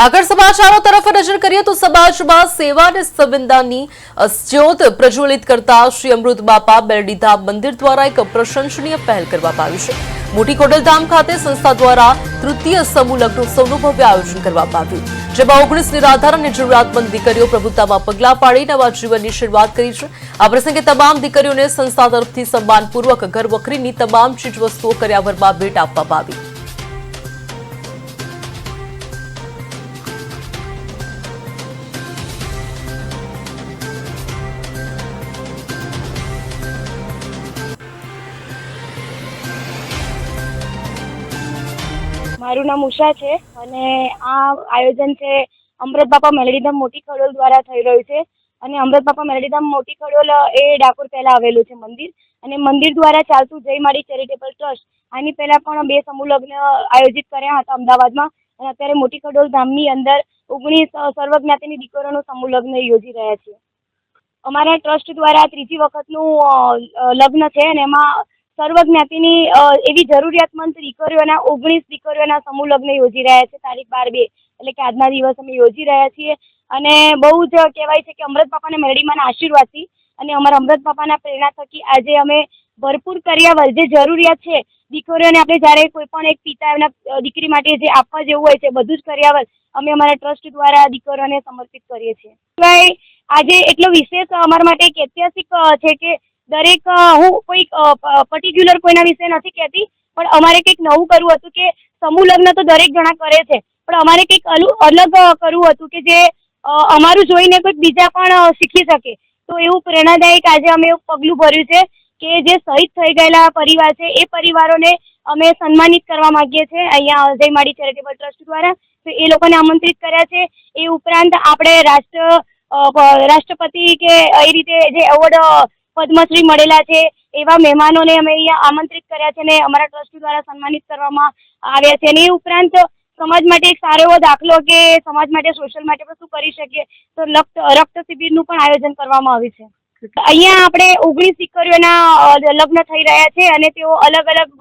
આગળ સમાચારો તરફ નજર કરીએ તો સમાજમાં સેવા અને સંવેદનાની જ્યોત પ્રજ્વલિત કરતા શ્રી અમૃત બાપા બેરડીધામ મંદિર દ્વારા એક પ્રશંસનીય પહેલ કરવામાં આવી છે। મોટી ખોડલધામ ખાતે સંસ્થા દ્વારા તૃતીય સમૂહ લગ્નોત્સવનું ભવ્ય આયોજન કરવામાં આવ્યું, જેમાં 19 નિરાધાર અને જરૂરિયાતમંદ દીકરીઓ પ્રભુતામાં પગલાં પાડી નવા જીવનની શરૂઆત કરી છે। આ પ્રસંગે તમામ દીકરીઓને સંસ્થા તરફથી સન્માનપૂર્વક ઘરવખરીની તમામ ચીજવસ્તુઓ કર્યાવરમાં ભેટ આપવામાં આવી। મારું નામ ઉષા છે અને આ આયોજન છે અમૃત બાપા મેલડીધામ મોટી ખડોલ દ્વારા થઈ રહ્યું છે। અને અમૃત બાપા મેલડીધામ મોટી ખડોલ એ ડાકોર પહેલા આવેલું છે મંદિર, અને મંદિર દ્વારા ચાલતું જય માડી ચેરિટેબલ ટ્રસ્ટ આની પહેલા પણ 2 સમૂહ લગ્ન આયોજિત કર્યા હતા અમદાવાદમાં, અને અત્યારે મોટી ખડોલ ધામની અંદર 19 સર્વજ્ઞાતિની દીકરીઓનું સમૂહ લગ્ન યોજી રહ્યા છીએ। અમારા ટ્રસ્ટ દ્વારા ત્રીજી વખતનું લગ્ન છે અને એમાં સર્વ જ્ઞાતિની એવી જરૂરિયાતમંદ દીકરીઓના 19 દીકરીઓના સમૂહ લગ્ન યોજી રહ્યા છે। તારીખ 12/2 એટલે કે આજના દિવસ અમે યોજી રહ્યા છીએ, અને બહુ જ કહેવાય છે કે અમૃત બાપાના મેરડીમાંના આશીર્વાદથી અને અમારા અમૃત બાપાના પ્રેરણા થકી આજે અમે ભરપૂર કર્યાવર જે જરૂરિયાત છે દીકરીઓને, આપણે જ્યારે કોઈ પણ એક પિતા એમના દીકરી માટે જે આપવા જેવું હોય છે બધું જ કર્યાવર અમે અમારા ટ્રસ્ટ દ્વારા દીકરીઓને સમર્પિત કરીએ છીએ। સિવાય આજે એટલો વિશેષ અમારા માટે એક ઐતિહાસિક છે કે દરેક હું કોઈ પર્ટિક્યુલર કોઈના વિશે નથી કહેતી, પણ અમારે કંઈક નવું કરવું હતું કે સમૂહ લગ્ન તો દરેક જણા કરે છે, પણ અમારે કંઈક અલગ કરવું હતું કે જે અમારું જોઈને કોઈક બીજા પણ શીખી શકે। તો એવું પ્રેરણાદાયક આજે અમે એવું પગલું ભર્યું છે કે જે શહીદ થઈ ગયેલા પરિવાર છે એ પરિવારોને અમે સન્માનિત કરવા માંગીએ છીએ અહીંયા જય માડી ચેરિટેબલ ટ્રસ્ટ દ્વારા। તો એ લોકોને આમંત્રિત કર્યા છે। એ ઉપરાંત આપણે રાષ્ટ્રપતિ કે એ રીતે જે એવોર્ડ પદ્મશ્રી મળેલા છે એવા મહેમાનોને અમે અહીંયા આમંત્રિત કર્યા છે અને અમારા ટ્રસ્ટ દ્વારા સન્માનિત કરવામાં આવ્યા છે। અને એ ઉપરાંત સમાજ માટે એક સારો એવો દાખલો કે સમાજ માટે સોશિયલ માટે પણ શું કરી શકીએ તો રક્ત શિબિરનું પણ આયોજન કરવામાં આવ્યું છે। અહીંયા આપણે 19 દીકરીઓના લગ્ન થઈ રહ્યા છે અને તેઓ અલગ અલગ